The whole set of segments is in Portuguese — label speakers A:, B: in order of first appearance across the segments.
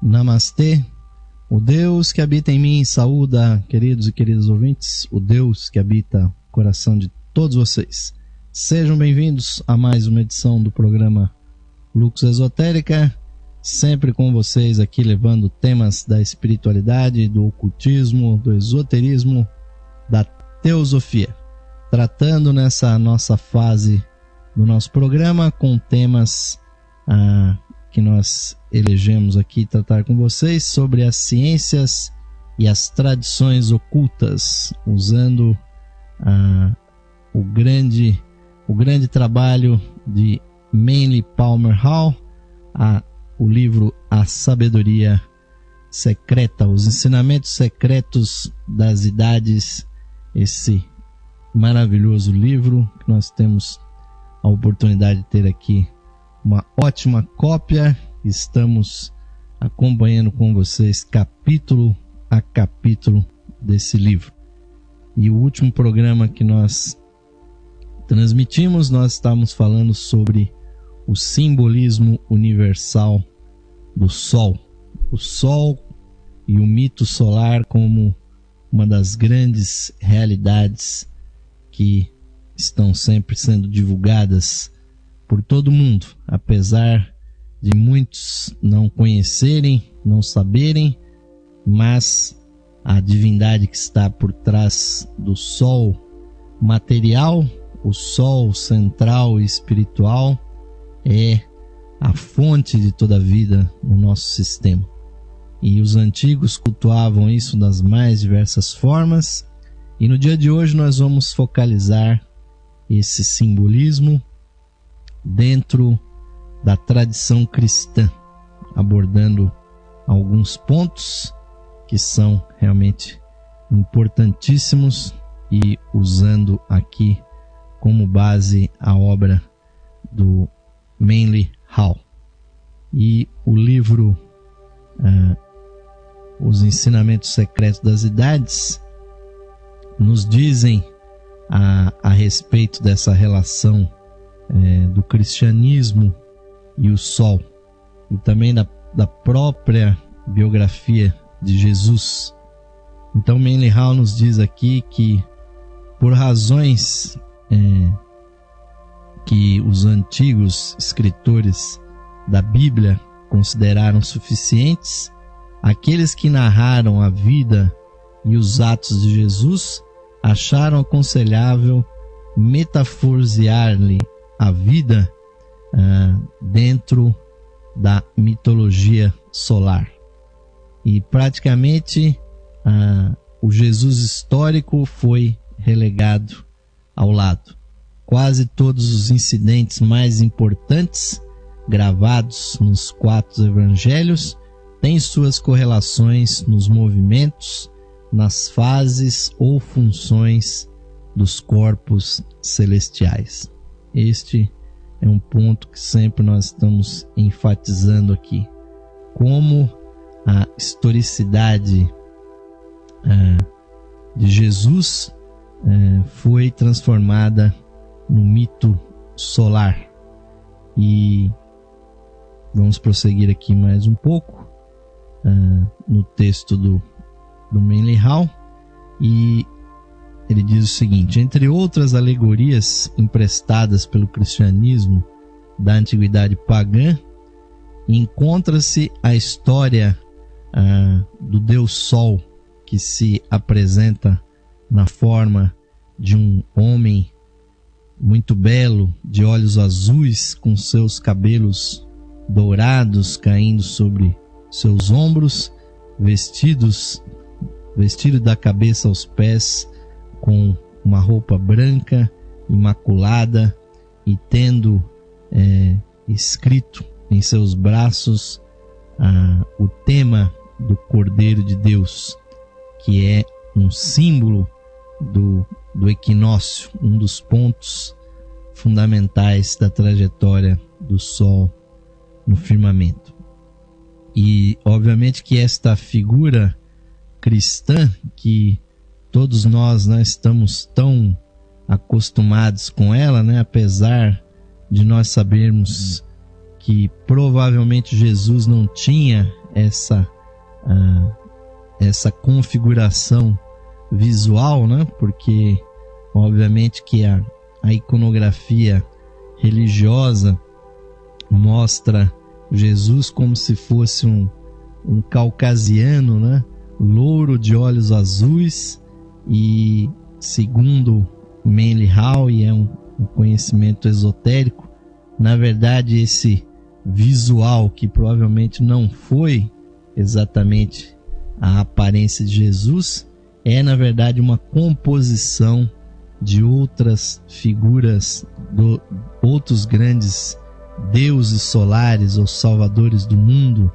A: Namastê, o Deus que habita em mim saúda, queridos e queridas ouvintes, o Deus que habita o coração de todos vocês. Sejam bem-vindos a mais uma edição do programa Lux Esotérica, sempre com vocês aqui levando temas da espiritualidade, do ocultismo, do esoterismo, da teosofia, tratando nessa nossa fase do nosso programa com temas que nós elegemos aqui tratar com vocês sobre as ciências e as tradições ocultas, usando o grande trabalho de Manly Palmer Hall, o livro A Sabedoria Secreta, os ensinamentos secretos das idades, esse maravilhoso livro que nós temos a oportunidade de ter aqui uma ótima cópia. Estamos acompanhando com vocês capítulo a capítulo desse livro. E o último programa que nós transmitimos, nós estávamos falando sobre o simbolismo universal do Sol. O Sol e o mito solar como uma das grandes realidades que estão sempre sendo divulgadas por todo mundo, apesar de muitos não conhecerem, não saberem, mas a divindade que está por trás do Sol material, o Sol central e espiritual, é a fonte de toda a vida no nosso sistema. E os antigos cultuavam isso das mais diversas formas, e no dia de hoje nós vamos focalizar esse simbolismo dentro da tradição cristã, abordando alguns pontos que são realmente importantíssimos e usando aqui como base a obra do Manly Hall. E o livro Os Ensinamentos Secretos das Idades nos dizem a respeito dessa relação do cristianismo e o Sol, e também da própria biografia de Jesus. Então Manly Hall nos diz aqui que por razões que os antigos escritores da Bíblia consideraram suficientes, aqueles que narraram a vida e os atos de Jesus acharam aconselhável metaforizar-lhe a vida dentro da mitologia solar. E praticamente o Jesus histórico foi relegado ao lado. Quase todos os incidentes mais importantes gravados nos 4 evangelhos têm suas correlações nos movimentos, nas fases ou funções dos corpos celestiais. Este é um ponto que sempre nós estamos enfatizando aqui, como a historicidade de Jesus foi transformada no mito solar. E vamos prosseguir aqui mais um pouco no texto do Manly Hall, e ele diz o seguinte: entre outras alegorias emprestadas pelo cristianismo da antiguidade pagã, encontra-se a história do Deus Sol, que se apresenta na forma de um homem muito belo, de olhos azuis, com seus cabelos dourados caindo sobre seus ombros, vestido da cabeça aos pés com uma roupa branca, imaculada, e tendo escrito em seus braços o tema do Cordeiro de Deus, que é um símbolo do equinócio, um dos pontos fundamentais da trajetória do Sol no firmamento. E obviamente que esta figura cristã, que todos nós estamos tão acostumados com ela, apesar de nós sabermos que provavelmente Jesus não tinha essa configuração visual, né? Porque obviamente que a iconografia religiosa mostra Jesus como se fosse um caucasiano, né? Louro de olhos azuis, e segundo Manly Hall, e é um conhecimento esotérico, na verdade esse visual, que provavelmente não foi exatamente a aparência de Jesus, é na verdade uma composição de outras figuras, outros grandes deuses solares ou salvadores do mundo,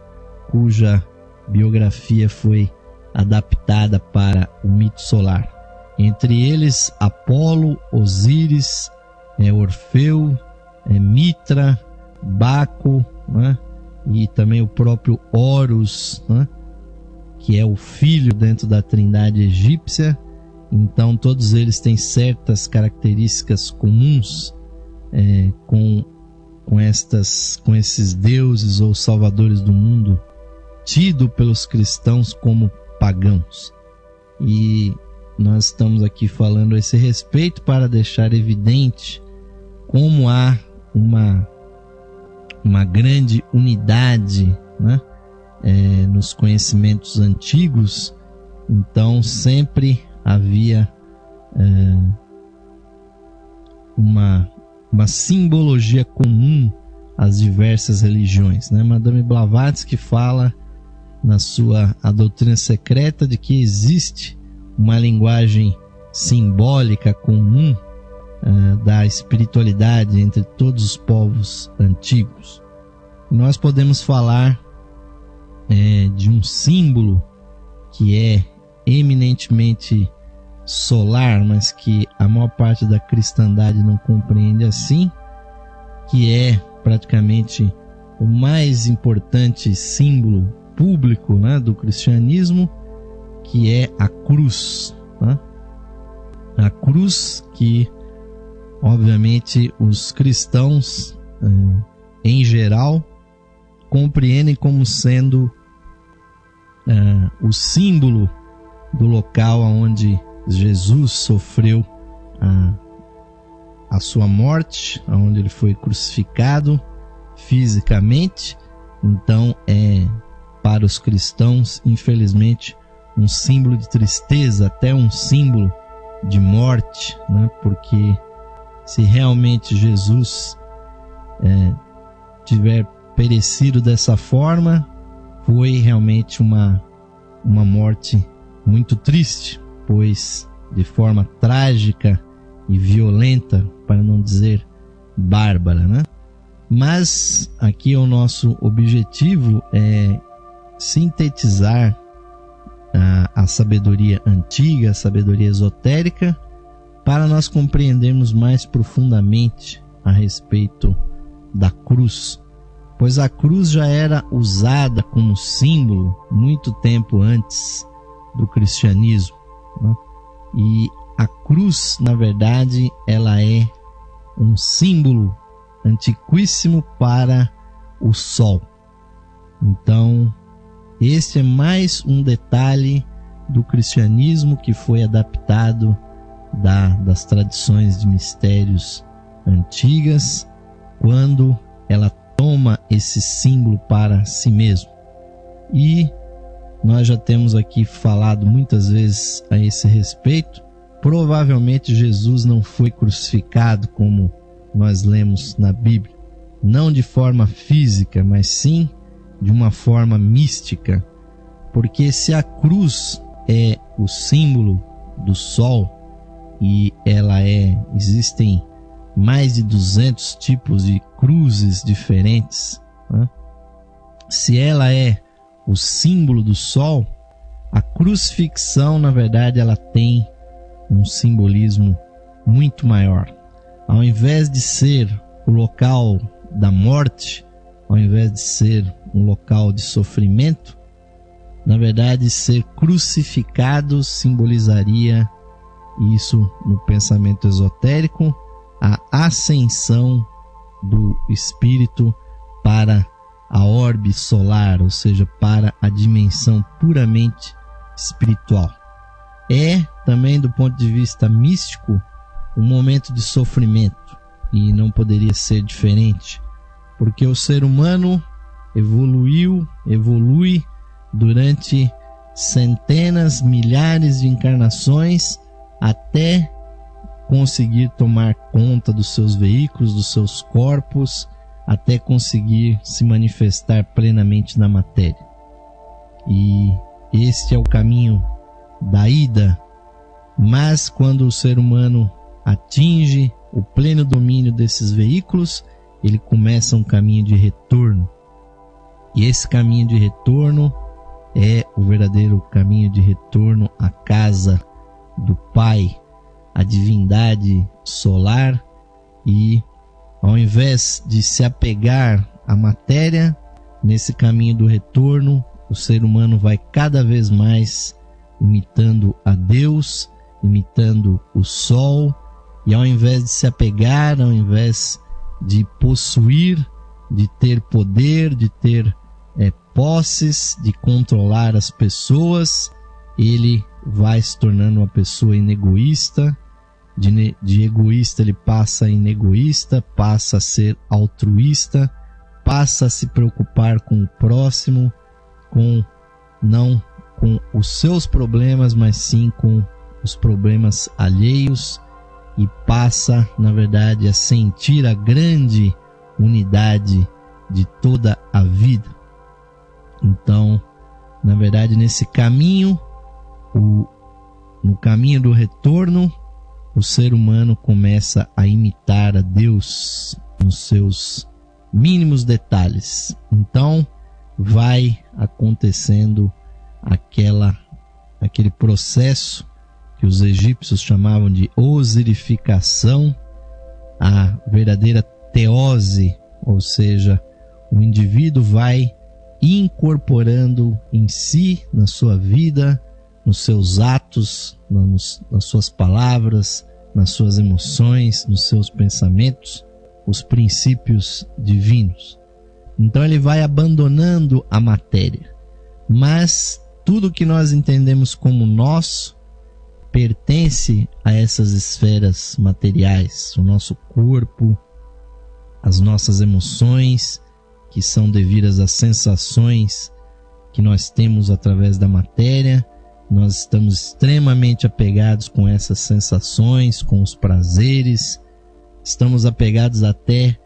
A: cuja biografia foi adaptada para o mito solar. Entre eles, Apolo, Osíris, Orfeu, Mitra, Baco, né? E também o próprio Horus, né? Que é o filho dentro da trindade egípcia. Então todos eles têm certas características comuns com esses deuses ou salvadores do mundo, tido pelos cristãos como pagãos. E nós estamos aqui falando a esse respeito para deixar evidente como há uma grande unidade, né? Nos conhecimentos antigos. Então sempre havia uma simbologia comum às diversas religiões, né? Madame Blavatsky fala na sua A Doutrina Secreta de que existe uma linguagem simbólica comum da espiritualidade entre todos os povos antigos. Nós podemos falar de um símbolo que é eminentemente solar, mas que a maior parte da cristandade não compreende assim, que é praticamente o mais importante símbolo público, né, do cristianismo, que é a cruz, né? A cruz que obviamente os cristãos em geral compreendem como sendo o símbolo do local onde Jesus sofreu a sua morte, onde ele foi crucificado fisicamente. Então para os cristãos, infelizmente, um símbolo de tristeza, até um símbolo de morte, né? Porque se realmente Jesus tiver perecido dessa forma, foi realmente uma morte muito triste, pois de forma trágica e violenta, para não dizer bárbara, né? Mas aqui o nosso objetivo é sintetizar a sabedoria antiga, a sabedoria esotérica, para nós compreendermos mais profundamente a respeito da cruz, pois a cruz já era usada como símbolo muito tempo antes do cristianismo, né? E a cruz, na verdade, ela é um símbolo antiquíssimo para o sol. Então, este é mais um detalhe do cristianismo que foi adaptado das tradições de mistérios antigas, quando ela toma esse símbolo para si mesmo. E nós já temos aqui falado muitas vezes a esse respeito. Provavelmente Jesus não foi crucificado como nós lemos na Bíblia, não de forma física, mas sim de uma forma mística, porque se a cruz é o símbolo do sol e existem mais de 200 tipos de cruzes diferentes, né? Se ela é o símbolo do sol, a crucifixão, na verdade, ela tem um simbolismo muito maior. Ao invés de ser o local da morte, ao invés de ser um local de sofrimento, na verdade, ser crucificado simbolizaria isso no pensamento esotérico, a ascensão do espírito para a orbe solar, ou seja, para a dimensão puramente espiritual. É também, do ponto de vista místico, um momento de sofrimento, e não poderia ser diferente, porque o ser humano evolui durante centenas, milhares de encarnações até conseguir tomar conta dos seus veículos, dos seus corpos, até conseguir se manifestar plenamente na matéria. E este é o caminho da ida, mas quando o ser humano atinge o pleno domínio desses veículos, ele começa um caminho de retorno. E esse caminho de retorno é o verdadeiro caminho de retorno à casa do Pai, a divindade solar. E ao invés de se apegar à matéria, nesse caminho do retorno, o ser humano vai cada vez mais imitando a Deus, imitando o sol, e ao invés de se apegar, ao invés de possuir, de ter poder, de ter posses, de controlar as pessoas, ele vai se tornando uma pessoa inegoísta. De egoísta ele passa a inegoísta, passa a ser altruísta, passa a se preocupar com o próximo, não com os seus problemas, mas sim com os problemas alheios, e passa, na verdade, a sentir a grande unidade de toda a vida. Então, na verdade, nesse caminho, no caminho do retorno, o ser humano começa a imitar a Deus nos seus mínimos detalhes. Então, vai acontecendo aquele processo que os egípcios chamavam de osirificação, a verdadeira teose, ou seja, o indivíduo vai incorporando em si, na sua vida, nos seus atos, nas suas palavras, nas suas emoções, nos seus pensamentos, os princípios divinos. Então ele vai abandonando a matéria, mas tudo que nós entendemos como nosso pertence a essas esferas materiais, o nosso corpo, as nossas emoções, que são devidas às sensações que nós temos através da matéria. Nós estamos extremamente apegados com essas sensações, com os prazeres, estamos apegados até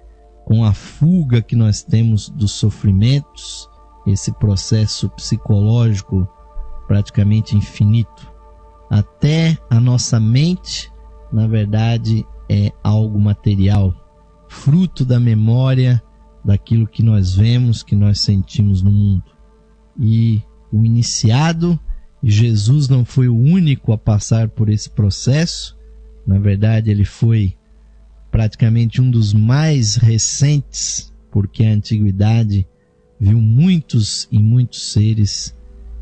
A: com a fuga que nós temos dos sofrimentos, esse processo psicológico praticamente infinito. Até a nossa mente, na verdade, é algo material, fruto da memória daquilo que nós vemos, que nós sentimos no mundo. E o iniciado, Jesus não foi o único a passar por esse processo. Na verdade, ele foi praticamente um dos mais recentes, porque a antiguidade viu muitos e muitos seres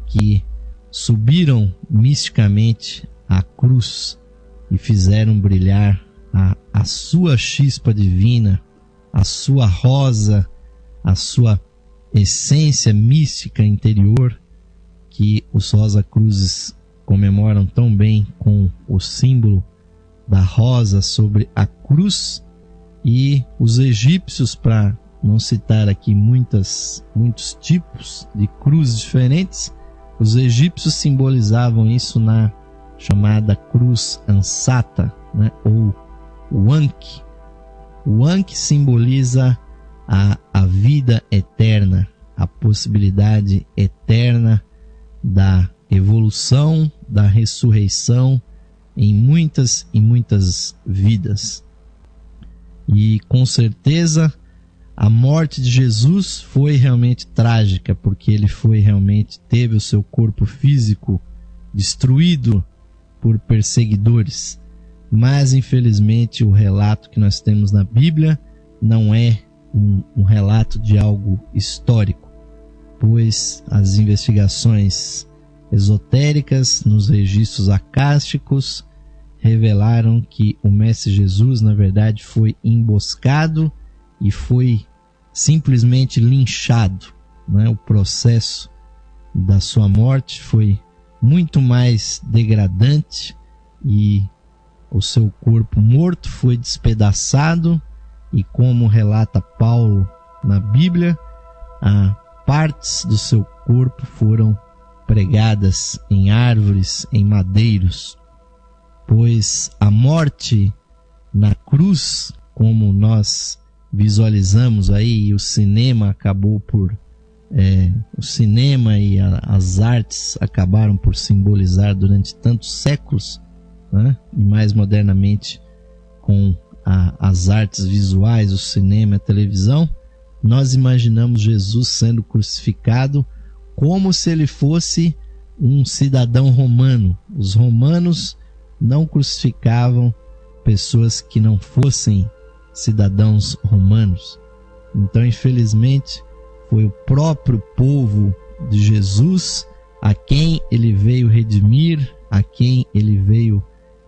A: que subiram misticamente à cruz e fizeram brilhar a sua chispa divina, a sua rosa, a sua essência mística interior, que os Rosa Cruzes comemoram tão bem com o símbolo da rosa sobre a cruz. E os egípcios, para não citar aqui muitos tipos de cruzes diferentes, os egípcios simbolizavam isso na chamada cruz ansata, né? Ou o Ankh. O Ankh simboliza a vida eterna, a possibilidade eterna da evolução, da ressurreição em muitas e muitas vidas. E com certeza a morte de Jesus foi realmente trágica, porque ele teve o seu corpo físico destruído por perseguidores. Mas infelizmente o relato que nós temos na Bíblia não é um relato de algo histórico, pois as investigações esotéricas nos registros acásticos revelaram que o Mestre Jesus, na verdade, foi emboscado e foi simplesmente linchado, né? O processo da sua morte foi muito mais degradante e o seu corpo morto foi despedaçado e, como relata Paulo na Bíblia, partes do seu corpo foram pregadas em árvores, em madeiros, pois a morte na cruz, como nós visualizamos aí, e o cinema acabou por o cinema e as artes acabaram por simbolizar durante tantos séculos, né? E mais modernamente com as artes visuais, o cinema, a televisão, nós imaginamos Jesus sendo crucificado como se ele fosse um cidadão romano. Os romanos não crucificavam pessoas que não fossem cidadãos romanos. Então, infelizmente, foi o próprio povo de Jesus a quem ele veio redimir, a quem ele veio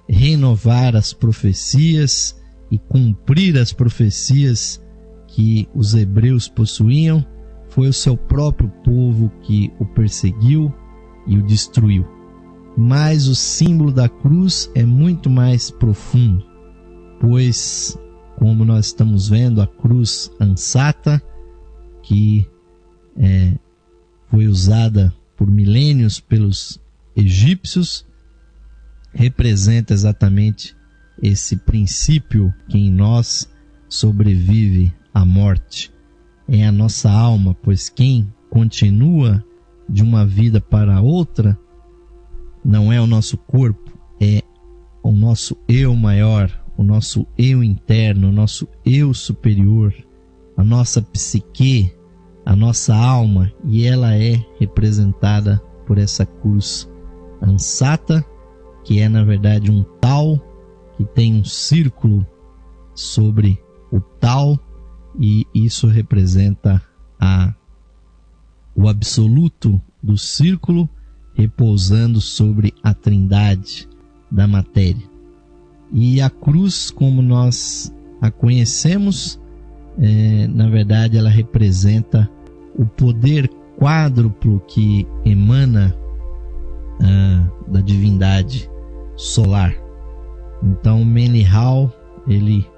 A: renovar as profecias e cumprir as profecias que os hebreus possuíam. Foi o seu próprio povo que o perseguiu e o destruiu. Mas o símbolo da cruz é muito mais profundo, pois, como nós estamos vendo, a cruz ansata, que foi usada por milênios pelos egípcios, representa exatamente esse princípio que em nós sobrevive à morte. É a nossa alma, pois quem continua de uma vida para outra não é o nosso corpo, é o nosso eu maior, o nosso eu interno, o nosso eu superior, a nossa psique, a nossa alma, e ela é representada por essa cruz ansata, que é na verdade um tal, que tem um círculo sobre o tal, e isso representa o absoluto do círculo repousando sobre a trindade da matéria. E a cruz, como nós a conhecemos, na verdade ela representa o poder quádruplo que emana da divindade solar. Então Manly Hall, ele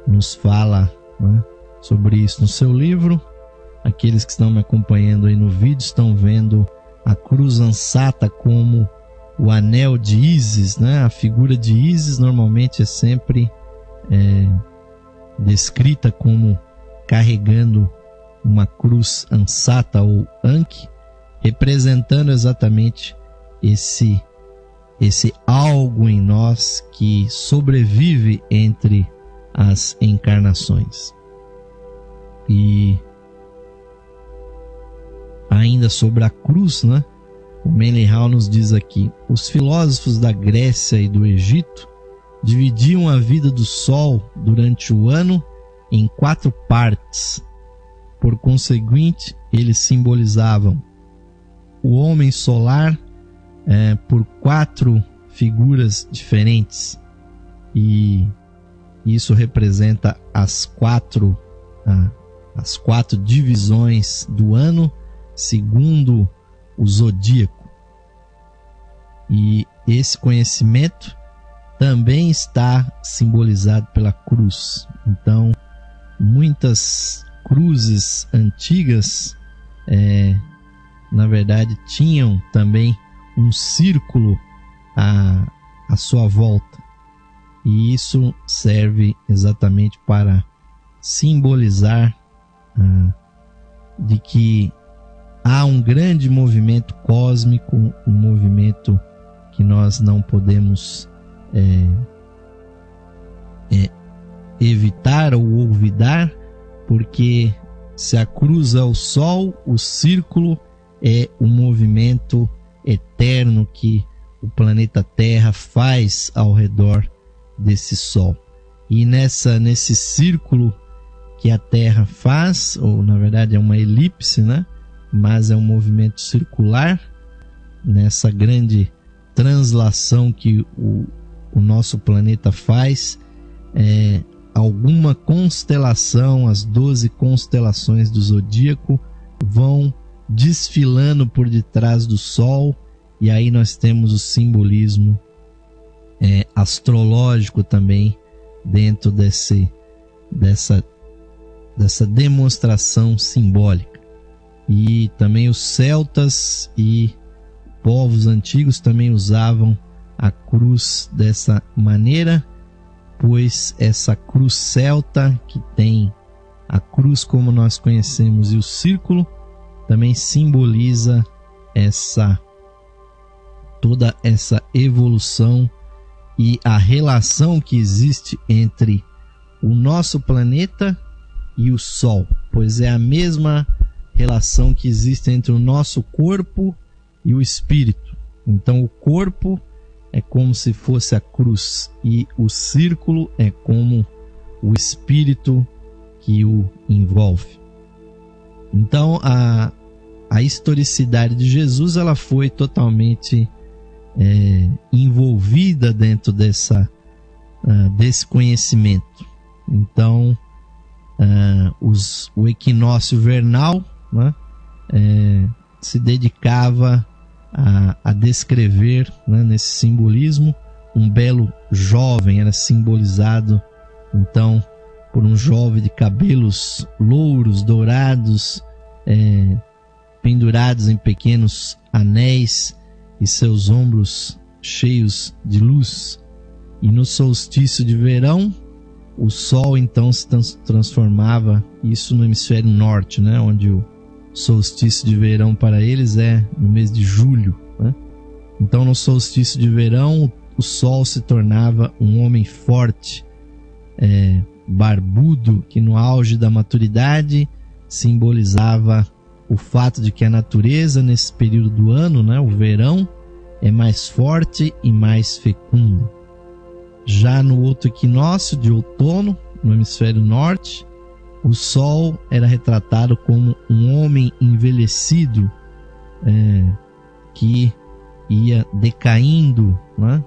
A: nos fala, né, sobre isso no seu livro. Aqueles que estão me acompanhando aí no vídeo estão vendo a cruz ansata como o anel de Ísis, né? A figura de Ísis normalmente é sempre descrita como carregando uma cruz ansata ou Ankh, representando exatamente esse algo em nós que sobrevive entre as encarnações. E ainda sobre a cruz, né? O Manly Hall nos diz aqui: os filósofos da Grécia e do Egito dividiam a vida do Sol durante o ano em 4 partes. Por conseguinte, eles simbolizavam o homem solar por 4 figuras diferentes, e isso representa as 4 divisões do ano segundo o zodíaco. E esse conhecimento também está simbolizado pela cruz. Então, muitas cruzes antigas, na verdade, tinham também um círculo à sua volta. E isso serve exatamente para simbolizar de que há um grande movimento cósmico, um movimento que nós não podemos evitar ou olvidar, porque se a cruz é o Sol, o círculo é o movimento eterno que o planeta Terra faz ao redor desse Sol. E nesse círculo que a Terra faz, ou na verdade é uma elipse, né? Mas é um movimento circular, nessa grande translação que o nosso planeta faz, alguma constelação, as 12 constelações do zodíaco vão desfilando por detrás do Sol, e aí nós temos o simbolismo astrológico também dentro dessa demonstração simbólica. E também os celtas e povos antigos também usavam a cruz dessa maneira, pois essa cruz celta, que tem a cruz como nós conhecemos e o círculo, também simboliza toda essa evolução e a relação que existe entre o nosso planeta e o Sol, pois é a mesma relação que existe entre o nosso corpo e o espírito. Então o corpo é como se fosse a cruz e o círculo é como o espírito que o envolve. Então a historicidade de Jesus, ela foi totalmente envolvida dentro desse conhecimento. Então o equinócio vernal, né, se dedicava a descrever, né, nesse simbolismo, um belo jovem. Era simbolizado então por um jovem de cabelos louros, dourados, pendurados em pequenos anéis e seus ombros cheios de luz. E no solstício de verão, o Sol então se transformava, isso no hemisfério norte, né, onde o solstício de verão para eles é no mês de julho, né? Então no solstício de verão o Sol se tornava um homem forte, barbudo, que no auge da maturidade simbolizava o fato de que a natureza nesse período do ano, né, o verão, é mais forte e mais fecunda. Já no outro equinócio de outono, no hemisfério norte, o Sol era retratado como um homem envelhecido, que ia decaindo, né,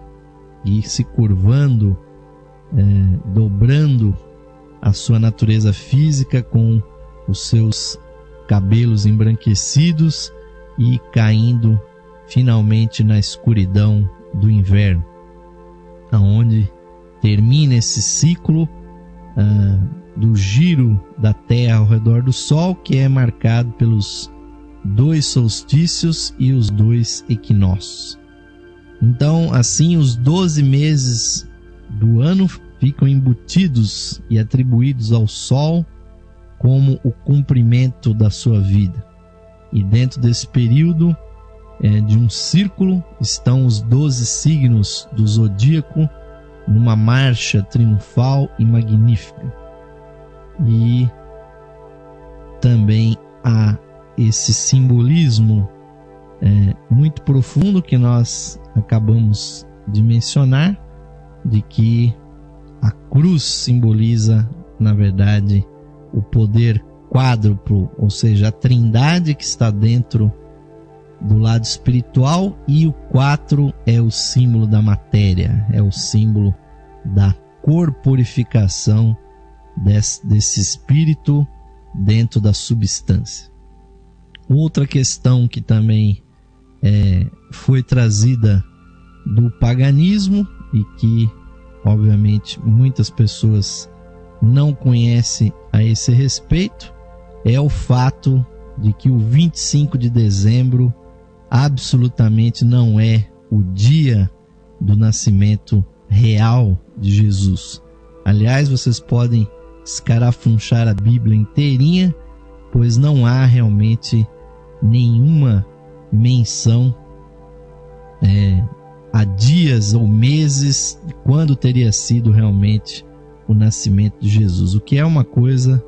A: e se curvando, dobrando a sua natureza física, com os seus cabelos embranquecidos e caindo finalmente na escuridão do inverno, aonde termina esse ciclo do giro da Terra ao redor do Sol, que é marcado pelos 2 solstícios e os 2 equinócios. Então, assim, os 12 meses do ano ficam embutidos e atribuídos ao Sol como o cumprimento da sua vida. E dentro desse período de um círculo estão os 12 signos do zodíaco numa marcha triunfal e magnífica. E também há esse simbolismo muito profundo que nós acabamos de mencionar, de que a cruz simboliza, na verdade, o poder quádruplo, ou seja, a trindade que está dentro do lado espiritual, e o 4 é o símbolo da matéria, é o símbolo da corporificação desse espírito dentro da substância. Outra questão que também foi trazida do paganismo e que obviamente muitas pessoas não conhecem a esse respeito é o fato de que o 25 de dezembro absolutamente não é o dia do nascimento real de Jesus. Aliás, vocês podem escarafunchar a Bíblia inteirinha, pois não há realmente nenhuma menção a dias ou meses de quando teria sido realmente o nascimento de Jesus, o que é uma coisa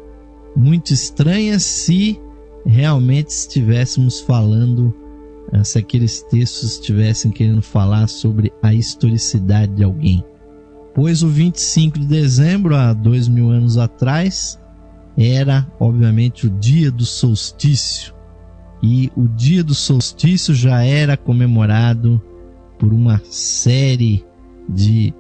A: muito estranha se realmente estivéssemos falando, se aqueles textos estivessem querendo falar sobre a historicidade de alguém. Pois o 25 de dezembro, há 2000 anos atrás, era obviamente o dia do solstício. E o dia do solstício já era comemorado por uma série de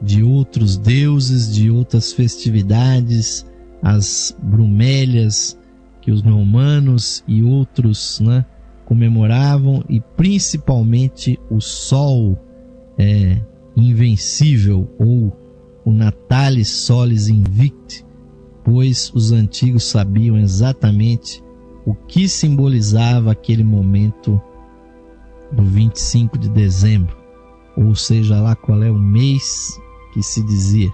A: de outros deuses, de outras festividades, as brumélias que os romanos e outros, né, comemoravam, e principalmente o sol invencível, ou o Natalis Solis Invicti, pois os antigos sabiam exatamente o que simbolizava aquele momento do 25 de dezembro, ou seja lá qual é o mês que se dizia,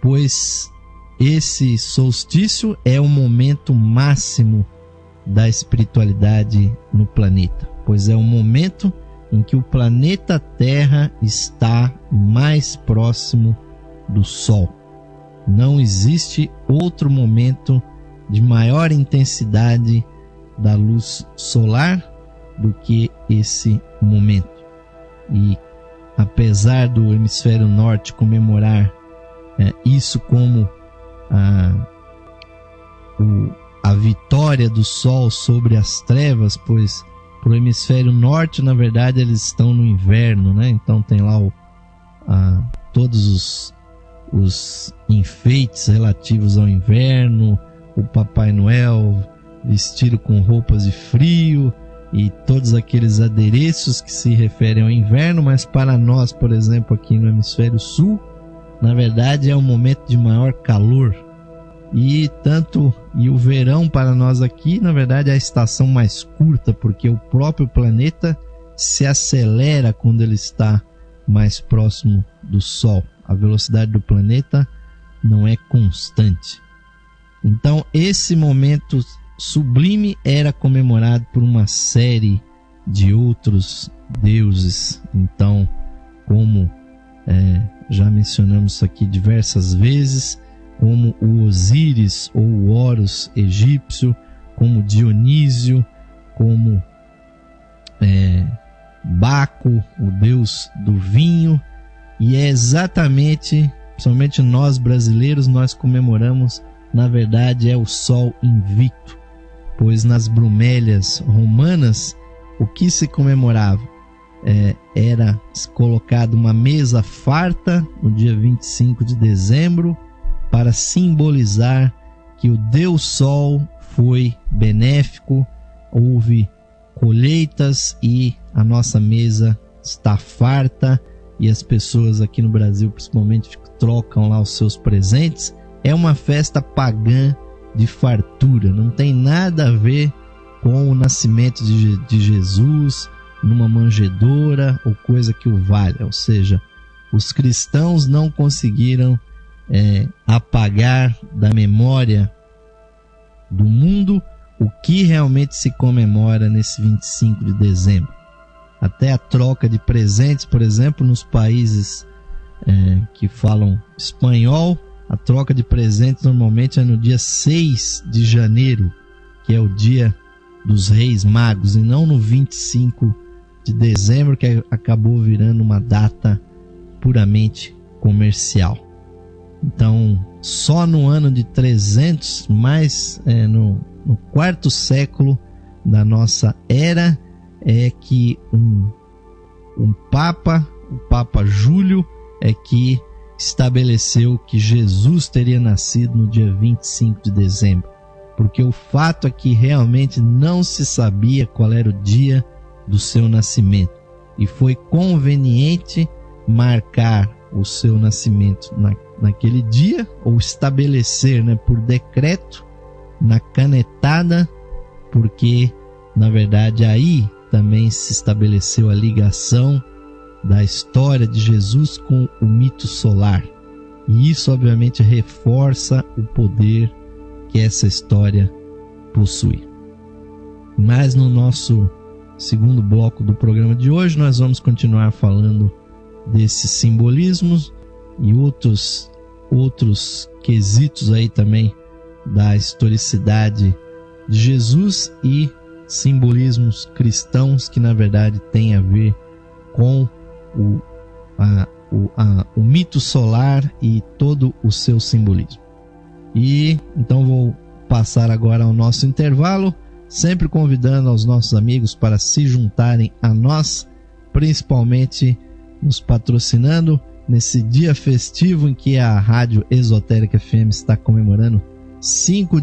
A: pois esse solstício é o momento máximo da espiritualidade no planeta, pois é o momento em que o planeta Terra está mais próximo do Sol. Não existe outro momento de maior intensidade da luz solar do que esse momento. E apesar do hemisfério norte comemorar isso como a vitória do Sol sobre as trevas, pois para o hemisfério norte, na verdade, eles estão no inverno, né? Então tem lá todos os enfeites relativos ao inverno, o Papai Noel vestido com roupas de frio e todos aqueles adereços que se referem ao inverno, mas para nós, por exemplo, aqui no hemisfério sul, na verdade é um momento de maior calor. E o verão para nós aqui, na verdade, é a estação mais curta, porque o próprio planeta se acelera quando ele está mais próximo do Sol. A velocidade do planeta não é constante. Então, esse momento sublime era comemorado por uma série de outros deuses. Então, como já mencionamos aqui diversas vezes, como o Osíris ou o Horus egípcio, como Dionísio, como Baco, o deus do vinho. E é exatamente, principalmente nós brasileiros, nós comemoramos, na verdade, o Sol Invicto, pois nas brumélias romanas, o que se comemorava? Era colocada uma mesa farta no dia 25 de dezembro, para simbolizar que o Deus Sol foi benéfico, houve colheitas e a nossa mesa está farta, e as pessoas aqui no Brasil principalmente trocam lá os seus presentes. É uma festa pagã de fartura, não tem nada a ver com o nascimento de Jesus numa manjedoura ou coisa que o valha. Ou seja, os cristãos não conseguiram apagar da memória do mundo o que realmente se comemora nesse 25 de dezembro. Até a troca de presentes, por exemplo, nos países que falam espanhol, a troca de presentes normalmente é no dia 6 de janeiro, que é o dia dos Reis Magos, e não no 25 de dezembro, que acabou virando uma data puramente comercial. Então, só no ano de 300, no quarto século da nossa era, é que o Papa Júlio, é que estabeleceu que Jesus teria nascido no dia 25 de dezembro. Porque o fato é que realmente não se sabia qual era o dia do seu nascimento. E foi conveniente marcar o seu nascimento naquele dia, ou estabelecer, por decreto, na canetada, porque na verdade aí também se estabeleceu a ligação da história de Jesus com o mito solar, e isso obviamente reforça o poder que essa história possui. Mas no nosso segundo bloco do programa de hoje nós vamos continuar falando desses simbolismos e outros quesitos aí também da historicidade de Jesus, e simbolismos cristãos que na verdade têm a ver com o mito solar e todo o seu simbolismo. E então vou passar agora ao nosso intervalo, sempre convidando aos nossos amigos para se juntarem a nós, principalmente nos patrocinando nesse dia festivo em que a Rádio Esotérica FM está comemorando 5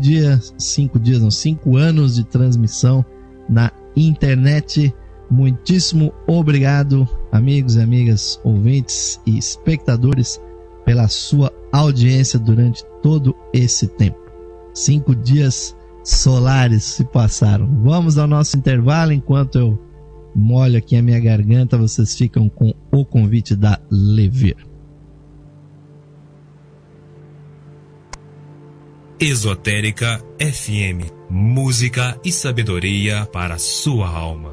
A: anos de transmissão na internet. Muitíssimo obrigado, amigos e amigas, ouvintes e espectadores, pela sua audiência durante todo esse tempo. 5 dias solares se passaram. Vamos ao nosso intervalo. Enquanto eu molho aqui a minha garganta, vocês ficam com o convite da Levir.
B: Esotérica FM, música e sabedoria para sua alma.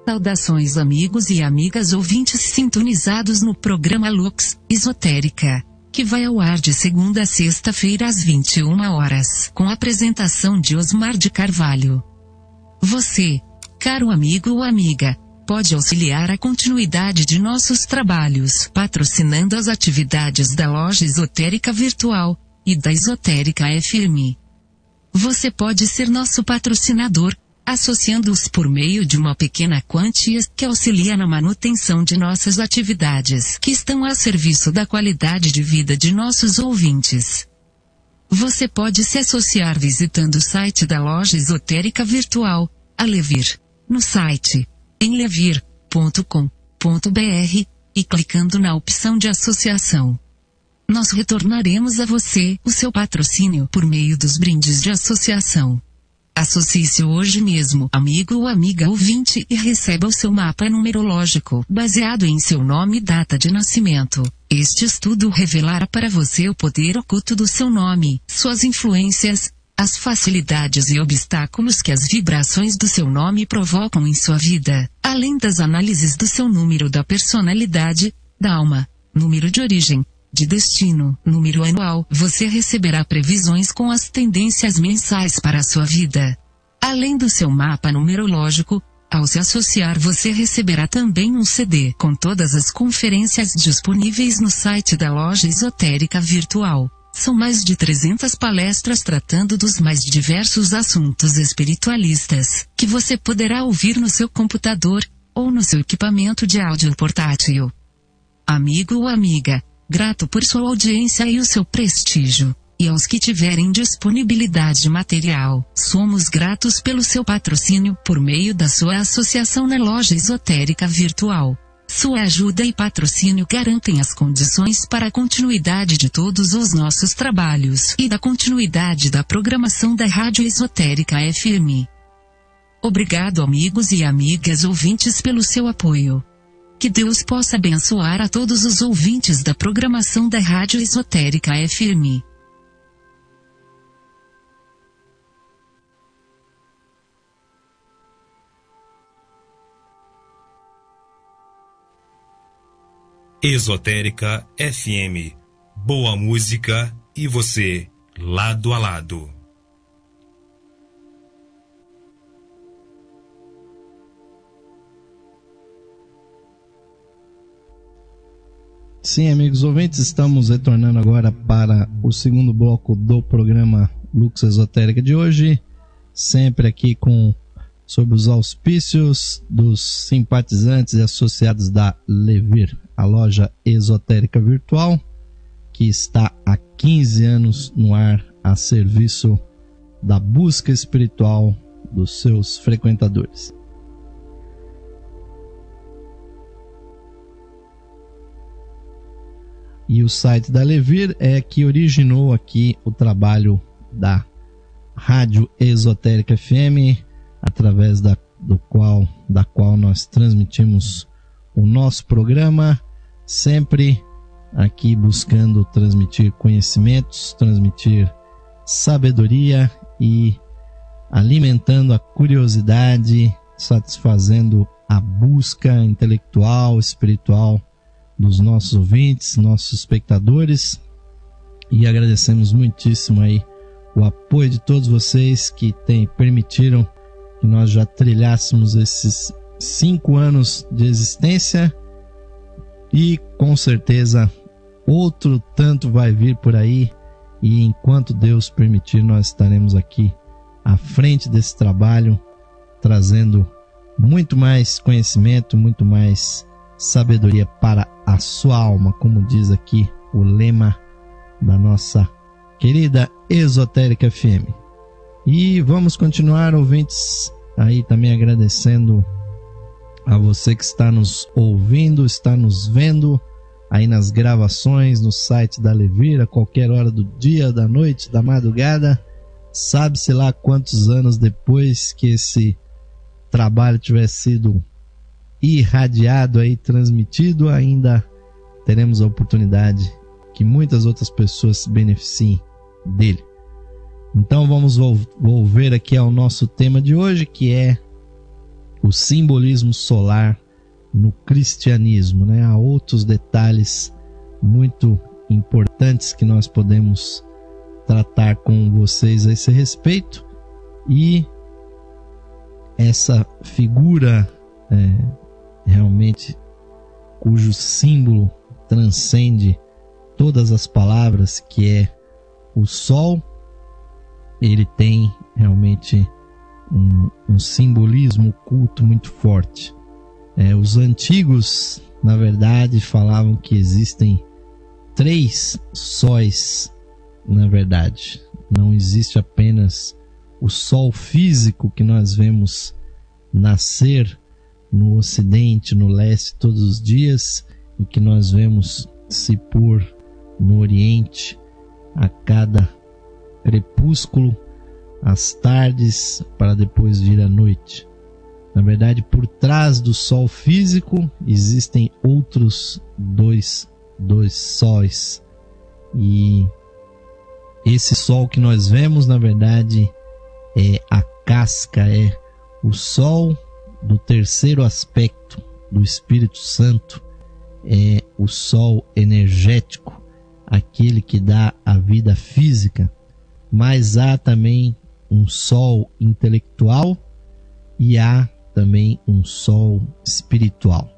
C: Saudações, amigos e amigas ouvintes sintonizados no programa Lux Esotérica, que vai ao ar de segunda a sexta-feira às 21 horas, com a apresentação de Osmar de Carvalho. Você, caro amigo ou amiga, pode auxiliar a continuidade de nossos trabalhos patrocinando as atividades da Loja Esotérica Virtual e da Esotérica FM. Você pode ser nosso patrocinador, associando-os por meio de uma pequena quantia que auxilia na manutenção de nossas atividades que estão a serviço da qualidade de vida de nossos ouvintes. Você pode se associar visitando o site da Loja Esotérica Virtual, a Levir, no site em levir.com.br e clicando na opção de associação. Nós retornaremos a você o seu patrocínio por meio dos brindes de associação. Associe-se hoje mesmo, amigo ou amiga ouvinte, e receba o seu mapa numerológico, baseado em seu nome e data de nascimento. Este estudo revelará para você o poder oculto do seu nome, suas influências, as facilidades e obstáculos que as vibrações do seu nome provocam em sua vida, além das análises do seu número da personalidade, da alma, número de origem, de destino, número anual. Você receberá previsões com as tendências mensais para a sua vida. Além do seu mapa numerológico, ao se associar você receberá também um CD com todas as conferências disponíveis no site da Loja Esotérica Virtual. São mais de 300 palestras tratando dos mais diversos assuntos espiritualistas, que você poderá ouvir no seu computador, ou no seu equipamento de áudio portátil. Amigo ou amiga, grato por sua audiência e o seu prestígio. E aos que tiverem disponibilidade material, somos gratos pelo seu patrocínio por meio da sua associação na Loja Esotérica Virtual. Sua ajuda e patrocínio garantem as condições para a continuidade de todos os nossos trabalhos e da continuidade da programação da Rádio Esotérica FM. Obrigado, amigos e amigas ouvintes, pelo seu apoio. Que Deus possa abençoar a todos os ouvintes da programação da Rádio Esotérica FM.
B: Esotérica FM. Boa música e você, lado a lado.
A: Sim, amigos ouvintes, estamos retornando agora para o segundo bloco do programa Lux Esotérica de hoje, sempre aqui sob os auspícios dos simpatizantes e associados da Levir, a loja esotérica virtual, que está há 15 anos no ar a serviço da busca espiritual dos seus frequentadores. E o site da Levir é que originou aqui o trabalho da Rádio Esotérica FM, através da qual nós transmitimos o nosso programa, sempre aqui buscando transmitir conhecimentos, transmitir sabedoria e alimentando a curiosidade, satisfazendo a busca intelectual, espiritual dos nossos ouvintes, nossos espectadores, e agradecemos muitíssimo aí o apoio de todos vocês que permitiram que nós já trilhássemos esses 5 anos de existência, e com certeza outro tanto vai vir por aí, e enquanto Deus permitir, nós estaremos aqui à frente desse trabalho, trazendo muito mais conhecimento, muito mais sabedoria para a sua alma, como diz aqui o lema da nossa querida Esotérica FM. E vamos continuar, ouvintes, aí também agradecendo a você que está nos ouvindo, está nos vendo aí nas gravações, no site da Levira, qualquer hora do dia, da noite, da madrugada. Sabe-se lá quantos anos depois que esse trabalho tiver sido irradiado aí, transmitido, ainda teremos a oportunidade que muitas outras pessoas se beneficiem dele. Então vamos volver aqui ao nosso tema de hoje, que é o simbolismo solar no cristianismo, né? Há outros detalhes muito importantes que nós podemos tratar com vocês a esse respeito, e essa figura realmente cujo símbolo transcende todas as palavras, que é o Sol, ele tem realmente um simbolismo oculto muito forte. Os antigos, na verdade, falavam que existem 3 sóis, na verdade. Não existe apenas o Sol físico que nós vemos nascer no Ocidente, no Leste todos os dias, e que nós vemos se pôr no Oriente a cada crepúsculo, às tardes, para depois vir a noite. Na verdade, por trás do Sol físico existem outros dois sóis, e esse Sol que nós vemos, na verdade, é a casca, é o Sol do terceiro aspecto do Espírito Santo, é o Sol energético, aquele que dá a vida física. Mas há também um Sol intelectual e há também um Sol espiritual.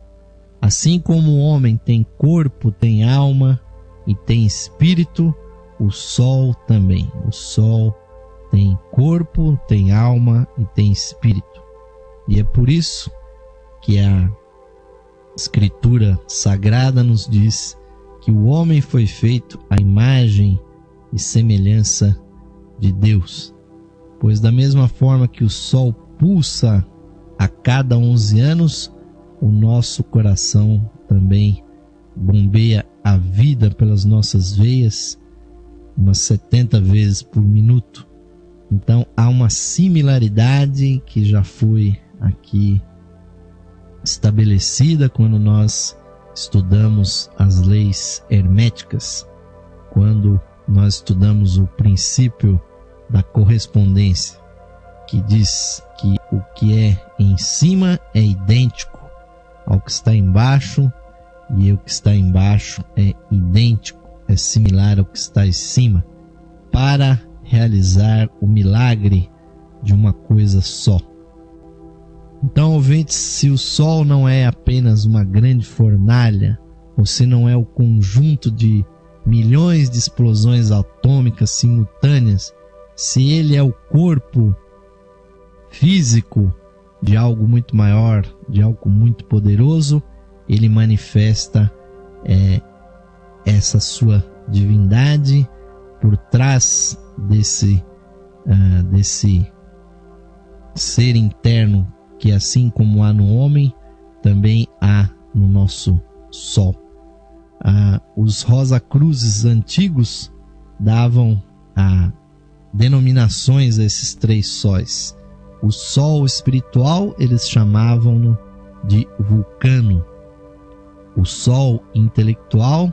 A: Assim como o homem tem corpo, tem alma e tem espírito, o Sol também. O Sol tem corpo, tem alma e tem espírito. E é por isso que a Escritura Sagrada nos diz que o homem foi feito à imagem e semelhança de Deus. Pois da mesma forma que o Sol pulsa a cada 11 anos, o nosso coração também bombeia a vida pelas nossas veias umas 70 vezes por minuto. Então há uma similaridade que já foi aqui estabelecida quando nós estudamos as leis herméticas, quando nós estudamos o princípio da correspondência, que diz que o que é em cima é idêntico ao que está embaixo, e o que está embaixo é idêntico, é similar ao que está em cima, para realizar o milagre de uma coisa só. Então, ouvintes, se o Sol não é apenas uma grande fornalha, ou se não é o conjunto de milhões de explosões atômicas simultâneas, se ele é o corpo físico de algo muito maior, de algo muito poderoso, ele manifesta essa sua divindade por trás desse ser interno, que assim como há no homem, também há no nosso Sol. Os Rosa-Cruzes antigos davam denominações a esses 3 sóis. O Sol espiritual eles chamavam-no de Vulcano. O Sol intelectual,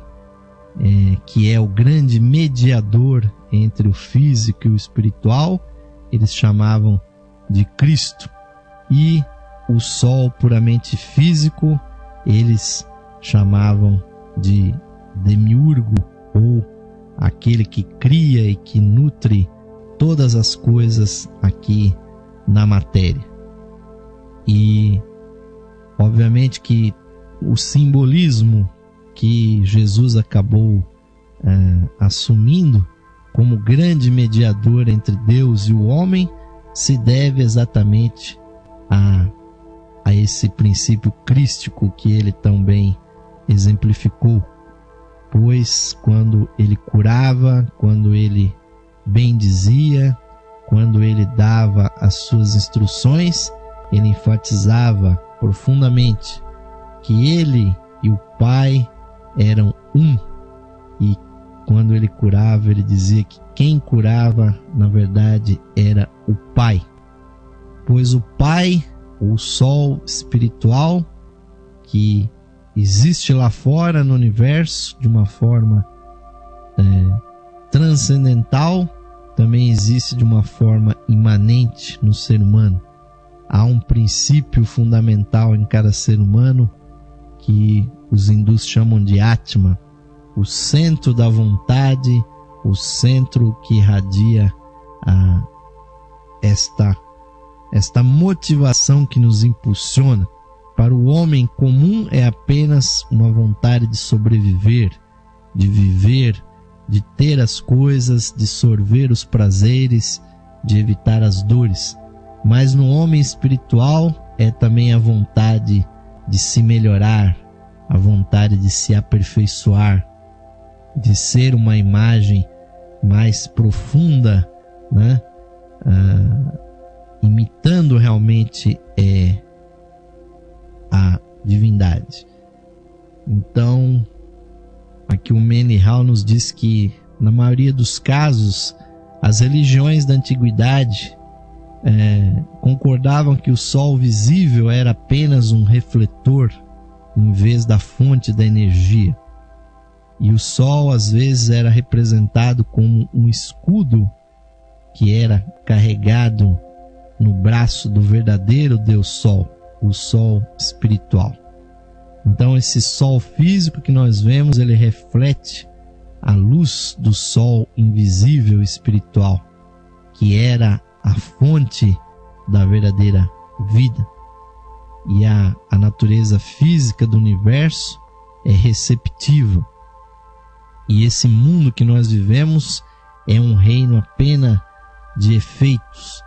A: que é o grande mediador entre o físico e o espiritual, eles chamavam de Cristo. E o Sol puramente físico eles chamavam de Demiurgo, ou aquele que cria e que nutre todas as coisas aqui na matéria. E obviamente que o simbolismo que Jesus acabou assumindo como grande mediador entre Deus e o homem se deve exatamente a a esse princípio crístico que ele também exemplificou. Pois quando ele curava, quando ele bendizia, quando ele dava as suas instruções, ele enfatizava profundamente que ele e o Pai eram um. E quando ele curava, ele dizia que quem curava, na verdade, era o Pai. Pois o Pai, o Sol espiritual, que existe lá fora no universo de uma forma transcendental, também existe de uma forma imanente no ser humano. Há um princípio fundamental em cada ser humano que os hindus chamam de Atma, o centro da vontade, o centro que irradia esta motivação que nos impulsiona. Para o homem comum é apenas uma vontade de sobreviver, de viver, de ter as coisas, de sorver os prazeres, de evitar as dores. Mas no homem espiritual é também a vontade de se melhorar, a vontade de se aperfeiçoar, de ser uma imagem mais profunda, né? Imitando realmente a divindade. Então, aqui o Manly Hall nos diz que, na maioria dos casos, as religiões da antiguidade concordavam que o sol visível era apenas um refletor em vez da fonte da energia. E o sol às vezes era representado como um escudo que era carregado no braço do verdadeiro Deus Sol, o sol espiritual. Então esse sol físico que nós vemos, ele reflete a luz do sol invisível espiritual, que era a fonte da verdadeira vida. E a natureza física do universo é receptiva. E esse mundo que nós vivemos é um reino apenas de efeitos.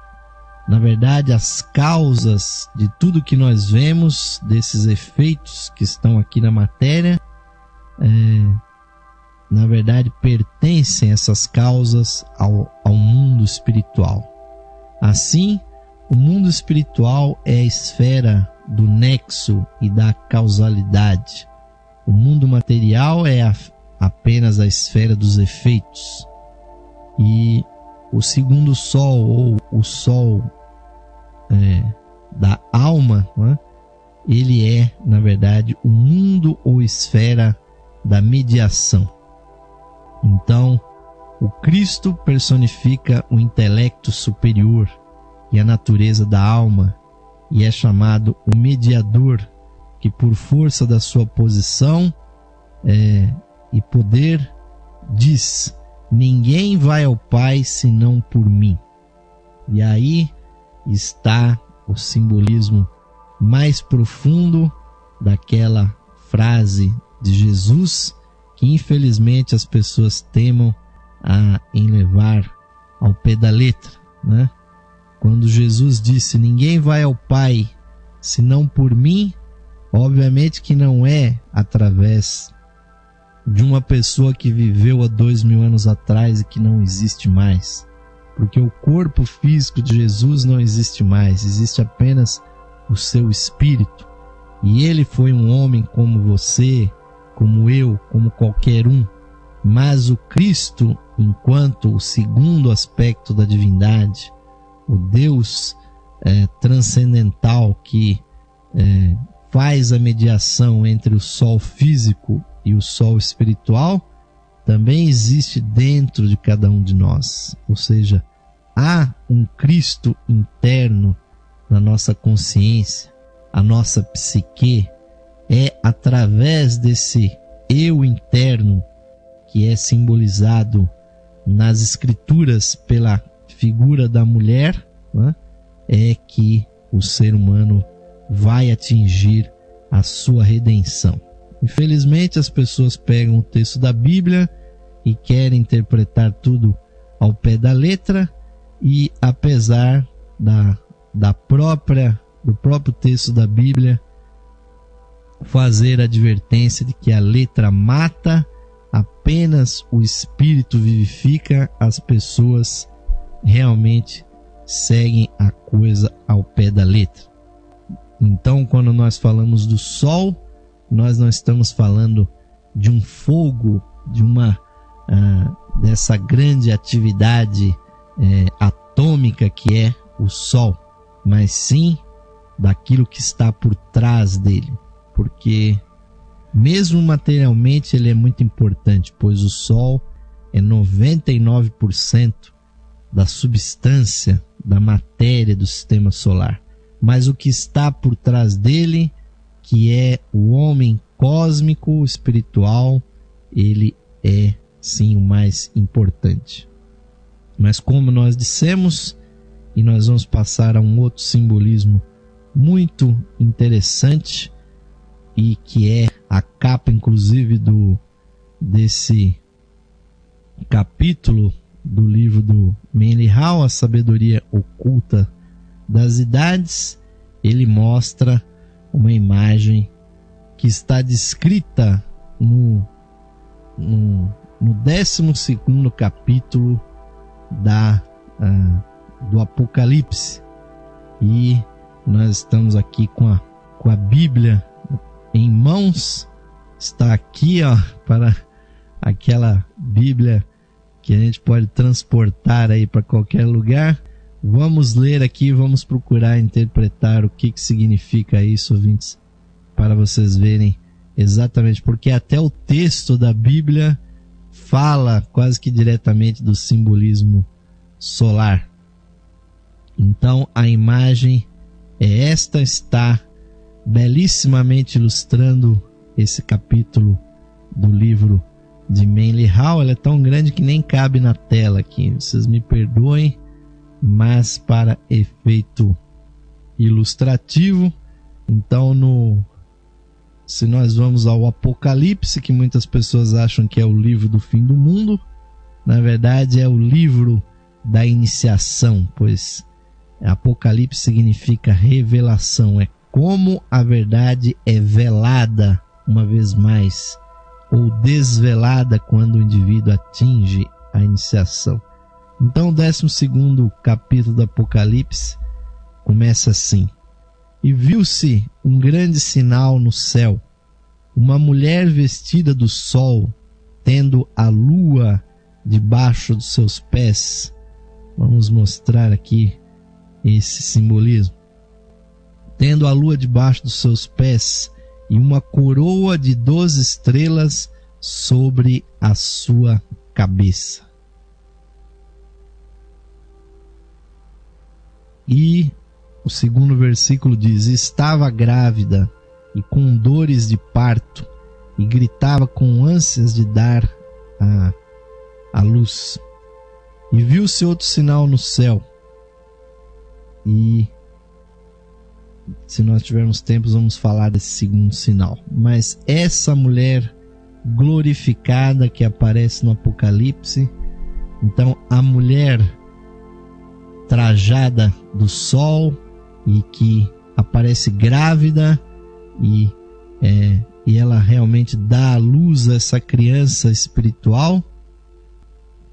A: Na verdade, as causas de tudo que nós vemos, desses efeitos que estão aqui na matéria, na verdade pertencem essas causas ao mundo espiritual. Assim, o mundo espiritual é a esfera do nexo e da causalidade. O mundo material é apenas a esfera dos efeitos. E o segundo sol, ou o sol da alma, né? Ele é, na verdade, o mundo ou esfera da mediação. Então, o Cristo personifica o intelecto superior e a natureza da alma, e é chamado o mediador, que por força da sua posição e poder diz: ninguém vai ao Pai senão por mim. E aí está o simbolismo mais profundo daquela frase de Jesus, que infelizmente as pessoas temam em levar ao pé da letra, né? Quando Jesus disse: ninguém vai ao Pai senão por mim, obviamente que não é através de uma pessoa que viveu há 2000 anos atrás e que não existe mais, porque o corpo físico de Jesus não existe mais, existe apenas o seu espírito. E ele foi um homem como você, como eu, como qualquer um. Mas o Cristo, enquanto o segundo aspecto da divindade, o Deus transcendental que faz a mediação entre o sol físico e o sol espiritual, também existe dentro de cada um de nós. Ou seja, há um Cristo interno na nossa consciência, a nossa psique. É através desse eu interno, que é simbolizado nas escrituras pela figura da mulher, né, é que o ser humano vai atingir a sua redenção. Infelizmente, as pessoas pegam o texto da Bíblia e querem interpretar tudo ao pé da letra, e apesar da própria do próprio texto da Bíblia, fazer a advertência de que a letra mata, apenas o Espírito vivifica. As pessoas realmente seguem a coisa ao pé da letra. Então, quando nós falamos do sol, nós não estamos falando de um fogo, de dessa grande atividade atômica que é o sol, mas sim daquilo que está por trás dele, porque mesmo materialmente ele é muito importante, pois o sol é 99% da substância, da matéria do sistema solar. Mas o que está por trás dele, que é o homem cósmico, espiritual, ele é sim o mais importante. Mas como nós dissemos, e nós vamos passar a um outro simbolismo muito interessante, e que é a capa inclusive desse capítulo do livro do Manly Hall, A Sabedoria Oculta das Idades. Ele mostra uma imagem que está descrita no 12º capítulo do Apocalipse, e nós estamos aqui com a Bíblia em mãos. Está aqui, para aquela Bíblia que a gente pode transportar aí para qualquer lugar. Vamos ler aqui, vamos procurar interpretar o que significa isso, ouvintes, para vocês verem exatamente, porque até o texto da Bíblia fala quase que diretamente do simbolismo solar. Então a imagem é esta, está belíssimamente ilustrando esse capítulo do livro de Manly Hall. Ela é tão grande que nem cabe na tela aqui, vocês me perdoem, mas para efeito ilustrativo. Então, se nós vamos ao Apocalipse, que muitas pessoas acham que é o livro do fim do mundo, na verdade é o livro da iniciação, pois Apocalipse significa revelação, é como a verdade é velada uma vez mais, ou desvelada quando o indivíduo atinge a iniciação. Então o 12º capítulo do Apocalipse começa assim: E viu-se um grande sinal no céu, uma mulher vestida do sol, tendo a lua debaixo dos seus pés. Vamos mostrar aqui esse simbolismo. Tendo a lua debaixo dos seus pés e uma coroa de 12 estrelas sobre a sua cabeça. E o 2º versículo diz: Estava grávida e com dores de parto, e gritava com ânsias de dar a luz. E viu-se outro sinal no céu. E se nós tivermos tempo, vamos falar desse 2º sinal. Mas essa mulher glorificada que aparece no Apocalipse, então a mulher trajada do sol e que aparece grávida, e ela realmente dá à luz a essa criança espiritual,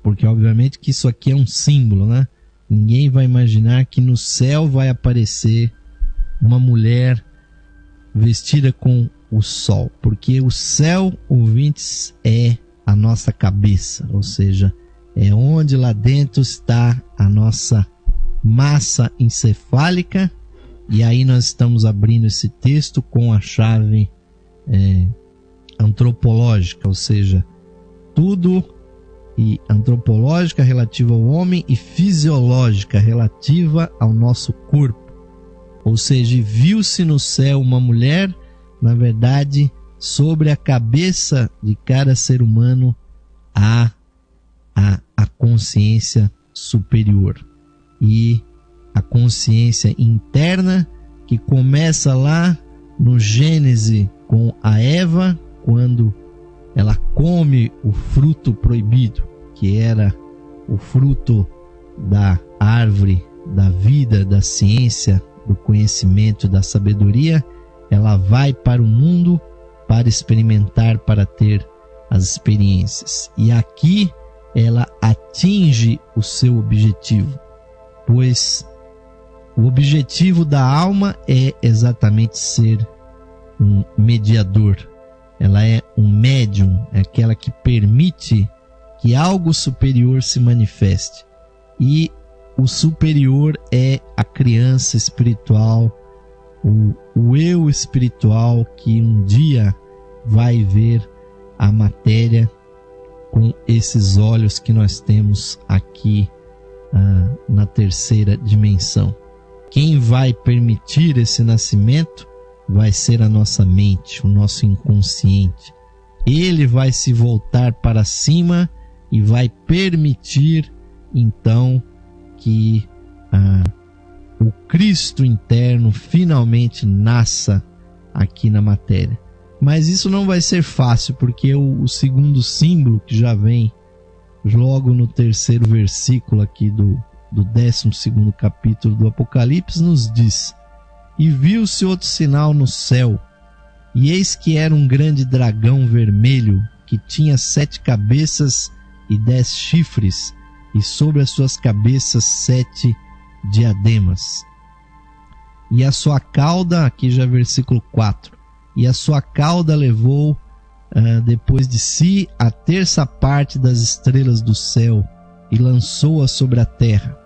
A: porque obviamente que isso aqui é um símbolo, né? Ninguém vai imaginar que no céu vai aparecer uma mulher vestida com o sol, porque o céu, ouvintes, é a nossa cabeça, ou seja, é onde lá dentro está a nossa massa encefálica. E aí nós estamos abrindo esse texto com a chave antropológica, ou seja, tudo, e antropológica relativa ao homem e fisiológica relativa ao nosso corpo. Ou seja, viu-se no céu uma mulher, na verdade, sobre a cabeça de cada ser humano a consciência superior. E a consciência interna, que começa lá no Gênesis com a Eva, quando ela come o fruto proibido, que era o fruto da árvore da vida, da ciência do conhecimento e da sabedoria, ela vai para o mundo para experimentar, para ter as experiências. E aqui ela atinge o seu objetivo, pois o objetivo da alma é exatamente ser um mediador. Ela é um médium, é aquela que permite que algo superior se manifeste. E o superior é a criança espiritual, o eu espiritual que um dia vai ver a matéria com esses olhos que nós temos aqui na terceira dimensão. Quem vai permitir esse nascimento vai ser a nossa mente, o nosso inconsciente. Ele vai se voltar para cima e vai permitir então que o Cristo interno finalmente nasça aqui na matéria. Mas isso não vai ser fácil, porque o segundo símbolo, que já vem logo no terceiro versículo aqui do 12º capítulo do Apocalipse, nos diz: e viu-se outro sinal no céu, e eis que era um grande dragão vermelho, que tinha 7 cabeças e 10 chifres, e sobre as suas cabeças 7 diademas. E a sua cauda, aqui já é versículo 4, e a sua cauda levou depois de si a 1/3 parte das estrelas do céu, e lançou-a sobre a terra.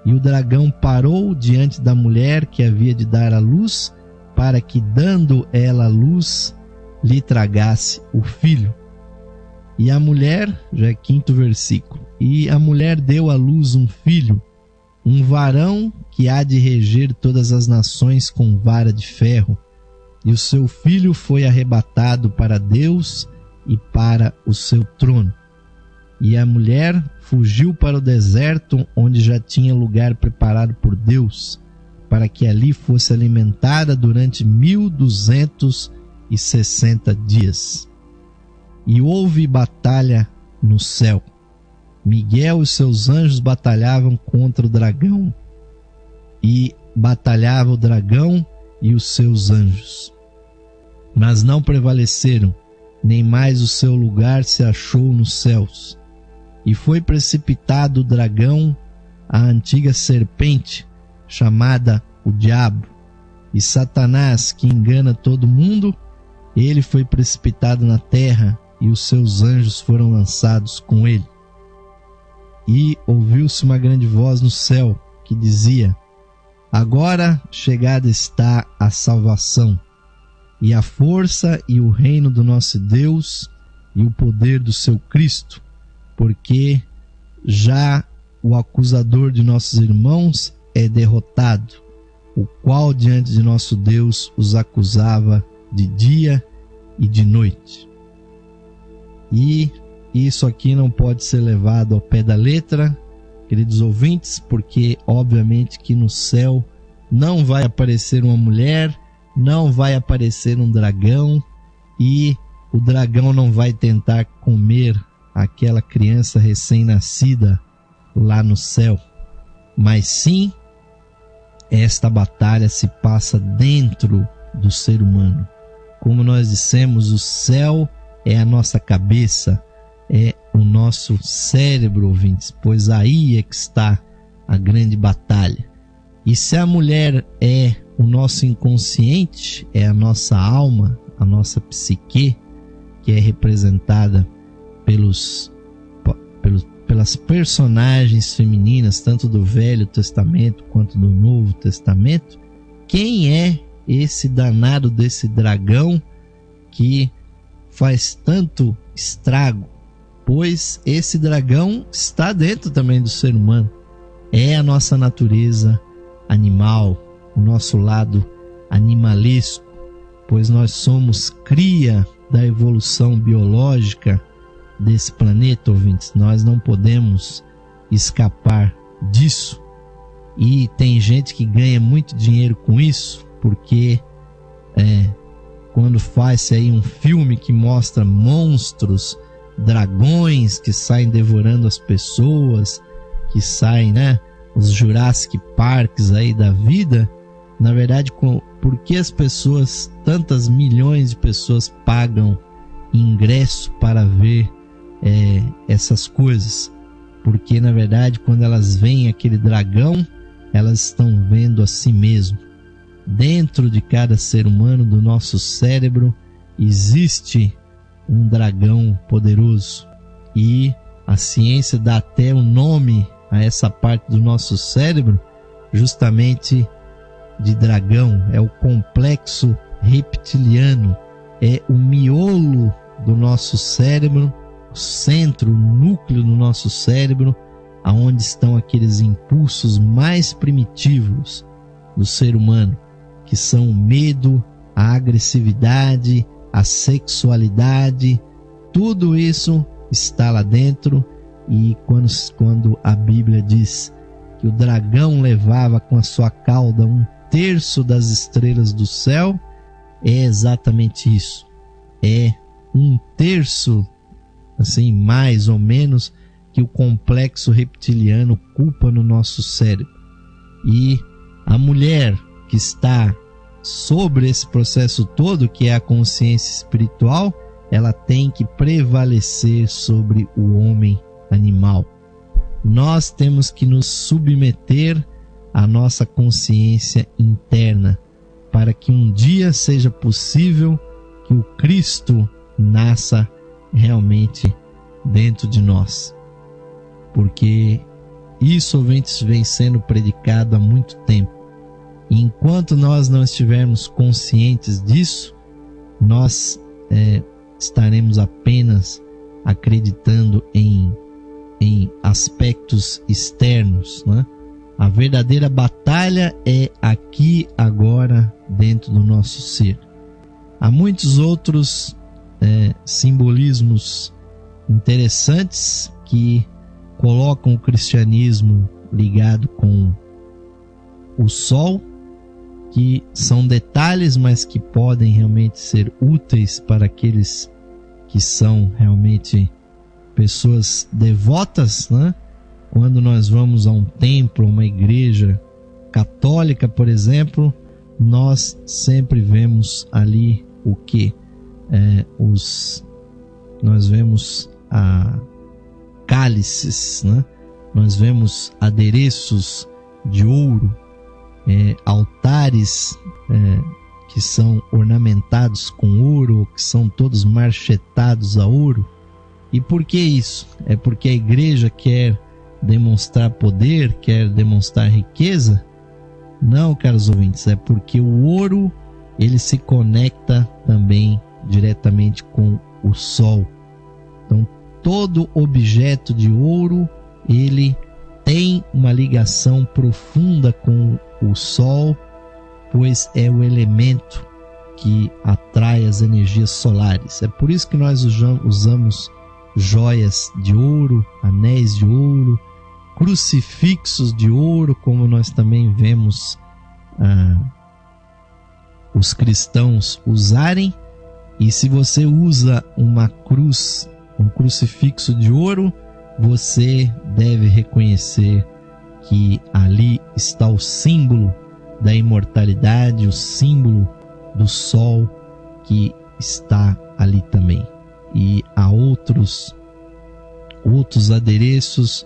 A: E o dragão parou diante da mulher que havia de dar à luz, para que, dando ela a luz, lhe tragasse o filho. E a mulher, já é 5º versículo, e a mulher deu à luz um filho, um varão que há de reger todas as nações com vara de ferro, e o seu filho foi arrebatado para Deus e para o seu trono. E a mulher fugiu para o deserto, onde já tinha lugar preparado por Deus, para que ali fosse alimentada durante 1260 dias. E houve batalha no céu. Miguel e seus anjos batalhavam contra o dragão, e batalhava o dragão e os seus anjos. Mas não prevaleceram, nem mais o seu lugar se achou nos céus. E foi precipitado o dragão, a antiga serpente, chamada o diabo, e Satanás, que engana todo mundo. Ele foi precipitado na terra, e os seus anjos foram lançados com ele. E ouviu-se uma grande voz no céu, que dizia: agora chegada está a salvação, e a força e o reino do nosso Deus, e o poder do seu Cristo, porque já o acusador de nossos irmãos é derrotado, o qual diante de nosso Deus os acusava de dia e de noite. E isso aqui não pode ser levado ao pé da letra, queridos ouvintes, porque obviamente que no céu não vai aparecer uma mulher, não vai aparecer um dragão, e o dragão não vai tentar comer aquela criança recém-nascida lá no céu, mas sim, esta batalha se passa dentro do ser humano. Como nós dissemos, o céu é a nossa cabeça, é o nosso cérebro, ouvintes, pois aí é que está a grande batalha. E se a mulher é o nosso inconsciente, é a nossa alma, a nossa psique, que é representada pelas personagens femininas, tanto do Velho Testamento quanto do Novo Testamento, quem é esse danado desse dragão que faz tanto estrago? Pois esse dragão está dentro também do ser humano. É a nossa natureza animal, o nosso lado animalesco, pois nós somos cria da evolução biológica desse planeta, ouvintes. Nós não podemos escapar disso. E tem gente que ganha muito dinheiro com isso, porque quando faz-se aí um filme que mostra monstros, dragões que saem devorando as pessoas, que saem, os Jurassic Parks aí da vida, na verdade, por que as pessoas, tantas milhões de pessoas pagam ingresso para ver essas coisas? Porque, na verdade, quando elas veem aquele dragão, elas estão vendo a si mesmo. Dentro de cada ser humano, do nosso cérebro, existe um dragão poderoso. E a ciência dá até um nome a essa parte do nosso cérebro, justamente de dragão. É o complexo reptiliano. É o miolo do nosso cérebro, o centro, o núcleo do nosso cérebro, aonde estão aqueles impulsos mais primitivos do ser humano, que são o medo, a agressividade, a sexualidade. Tudo isso está lá dentro. E quando a Bíblia diz que o dragão levava com a sua cauda 1/3 das estrelas do céu, é exatamente isso. É 1/3, assim, mais ou menos, que o complexo reptiliano ocupa no nosso cérebro. E a mulher que está sobre esse processo todo, que é a consciência espiritual, ela tem que prevalecer sobre o homem animal. Nós temos que nos submeter à nossa consciência interna, para que um dia seja possível que o Cristo nasça realmente dentro de nós. Porque isso, ouvintes, vem sendo predicado há muito tempo. E enquanto nós não estivermos conscientes disso, nós estaremos apenas acreditando em aspectos externos, né? A verdadeira batalha é aqui, agora, dentro do nosso ser. Há muitos outros simbolismos interessantes que colocam o cristianismo ligado com o sol, que são detalhes, mas que podem realmente ser úteis para aqueles que são realmente pessoas devotas, né? Quando nós vamos a um templo, uma igreja católica, por exemplo, nós sempre vemos ali o que? Nós vemos cálices, né? Nós vemos adereços de ouro, altares que são ornamentados com ouro, que são todos marchetados a ouro. E por que isso? É porque a igreja quer demonstrar poder, quer demonstrar riqueza? Não, caros ouvintes, é porque o ouro, ele se conecta também diretamente com o sol. Então, todo objeto de ouro, ele tem uma ligação profunda com o sol, pois é o elemento que atrai as energias solares. É por isso que nós usamos joias de ouro, anéis de ouro, crucifixos de ouro, como nós também vemos os cristãos usarem. E se você usa uma cruz, um crucifixo de ouro, você deve reconhecer que ali está o símbolo da imortalidade, o símbolo do sol que está ali também. E há outros adereços,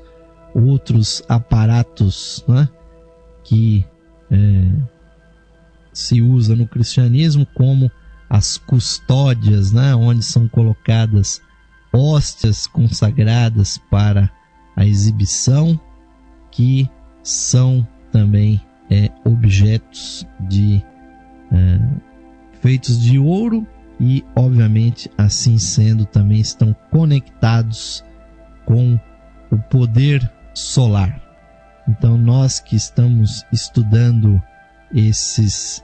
A: outros aparatos, né, que se usa no cristianismo, como as custódias, né, onde são colocadas hóstias consagradas para a exibição, que são também objetos feitos de ouro, e obviamente, assim sendo, também estão conectados com o poder solar. Então, nós que estamos estudando esse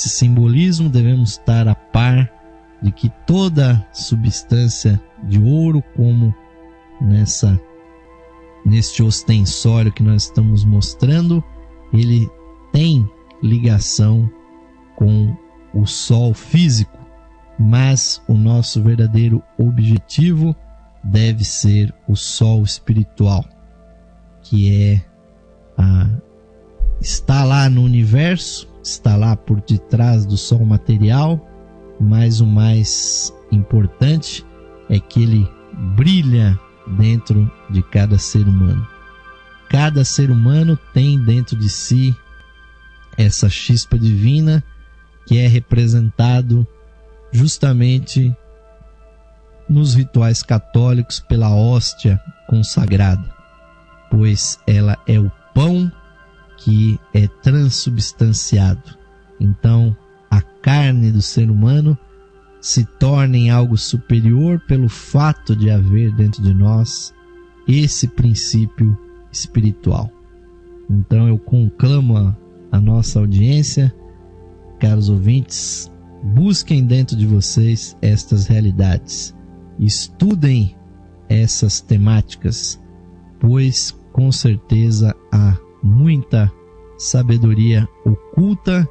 A: simbolismo, devemos estar a par de que toda substância de ouro, como neste ostensório que nós estamos mostrando, ele tem ligação com o sol físico, mas o nosso verdadeiro objetivo deve ser o sol espiritual, que é está lá no universo, está lá por detrás do sol material, mas o mais importante é que ele brilha dentro de cada ser humano. Cada ser humano tem dentro de si essa chispa divina que é representado justamente nos rituais católicos pela hóstia consagrada, pois ela é o pão que é transubstanciado. Então, a carne do ser humano se torna em algo superior pelo fato de haver dentro de nós esse princípio espiritual. Então, eu conclamo a nossa audiência, caros ouvintes, busquem dentro de vocês estas realidades, estudem essas temáticas, pois com certeza há muita sabedoria oculta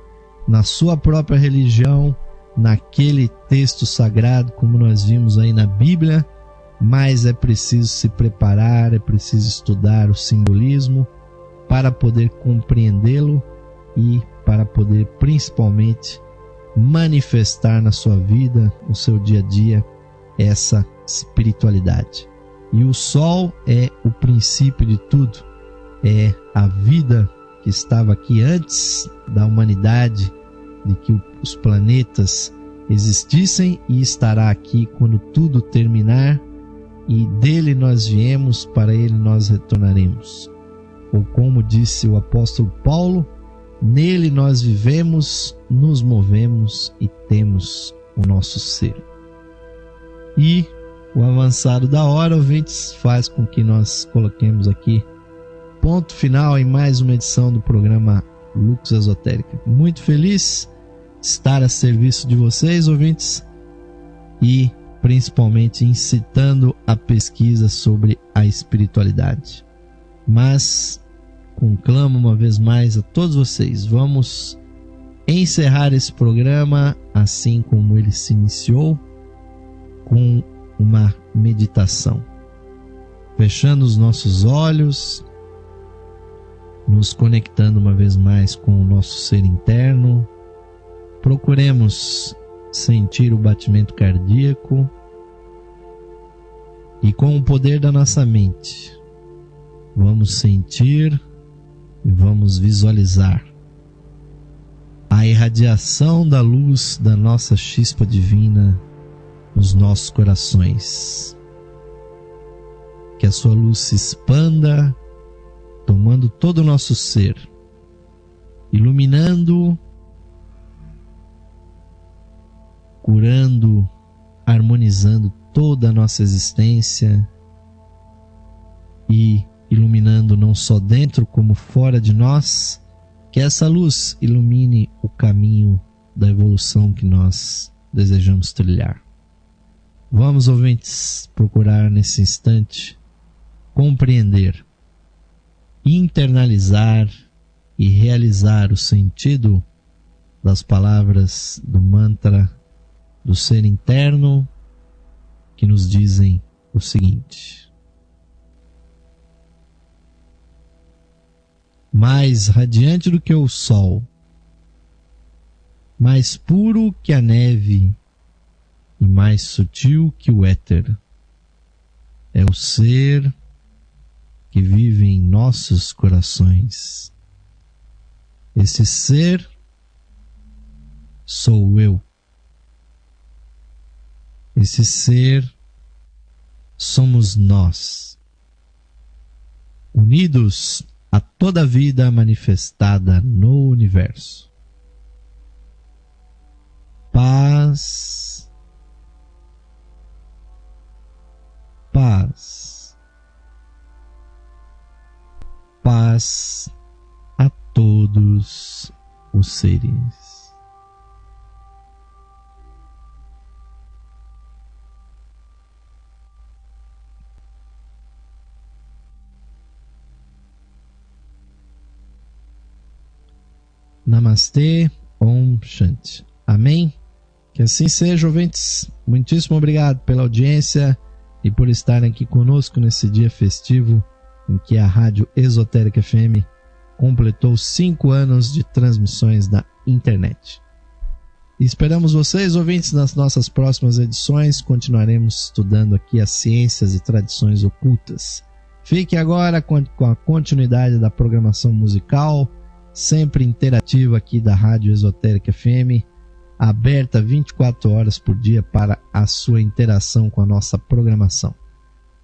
A: na sua própria religião, naquele texto sagrado, como nós vimos aí na Bíblia, mas é preciso se preparar, é preciso estudar o simbolismo para poder compreendê-lo e para poder principalmente manifestar na sua vida, no seu dia a dia, essa espiritualidade. E o sol é o princípio de tudo, é a vida que estava aqui antes da humanidade, de que os planetas existissem, e estará aqui quando tudo terminar, e dele nós viemos, para ele nós retornaremos. Ou como disse o apóstolo Paulo, nele nós vivemos, nos movemos e temos o nosso ser. E o avançado da hora, ouvintes, faz com que nós coloquemos aqui ponto final em mais uma edição do programa Lux Esotérica. Muito feliz de estar a serviço de vocês, ouvintes, e principalmente incitando a pesquisa sobre a espiritualidade. Mas conclamo uma vez mais a todos vocês, vamos encerrar esse programa assim como ele se iniciou, com uma meditação, fechando os nossos olhos, nos conectando uma vez mais com o nosso ser interno. Procuremos sentir o batimento cardíaco e, com o poder da nossa mente, vamos sentir e vamos visualizar a irradiação da luz da nossa chispa divina nos nossos corações. Que a sua luz se expanda, tomando todo o nosso ser, iluminando, curando, harmonizando toda a nossa existência e iluminando não só dentro como fora de nós. Que essa luz ilumine o caminho da evolução que nós desejamos trilhar. Vamos, ouvintes, procurar nesse instante compreender, internalizar e realizar o sentido das palavras do mantra do ser interno, que nos dizem o seguinte: mais radiante do que o sol, mais puro que a neve e mais sutil que o éter, é o ser que vive em nossos corações. Esse ser sou eu. Esse ser somos nós, unidos a toda a vida manifestada no universo. Paz, paz, paz a todos os seres. Namastê, Om Shanti. Amém? Que assim seja, ouvintes. Muitíssimo obrigado pela audiência e por estarem aqui conosco nesse dia festivo em que a Rádio Esotérica FM completou 5 anos de transmissões da internet. E esperamos vocês, ouvintes, nas nossas próximas edições. Continuaremos estudando aqui as ciências e tradições ocultas. Fique agora com a continuidade da programação musical, sempre interativa aqui da Rádio Esotérica FM, aberta 24 horas por dia para a sua interação com a nossa programação.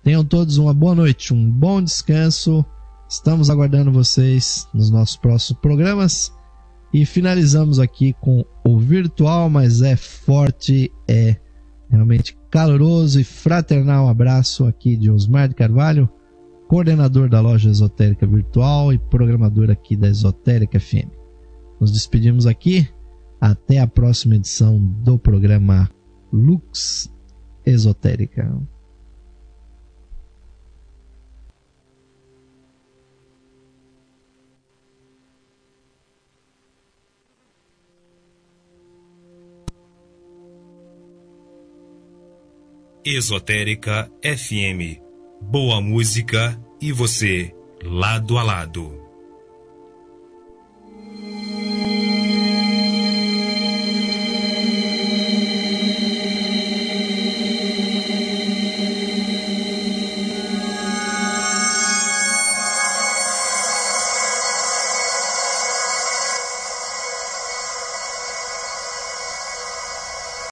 A: Tenham todos uma boa noite, um bom descanso. Estamos aguardando vocês nos nossos próximos programas. E finalizamos aqui com o virtual, mas é forte, é realmente caloroso e fraternal abraço aqui de Osmar de Carvalho, coordenador da loja Esotérica Virtual e programador aqui da Esotérica FM. Nos despedimos aqui. Até a próxima edição do programa Lux Esotérica.
B: Esotérica FM. Boa música e você lado a lado.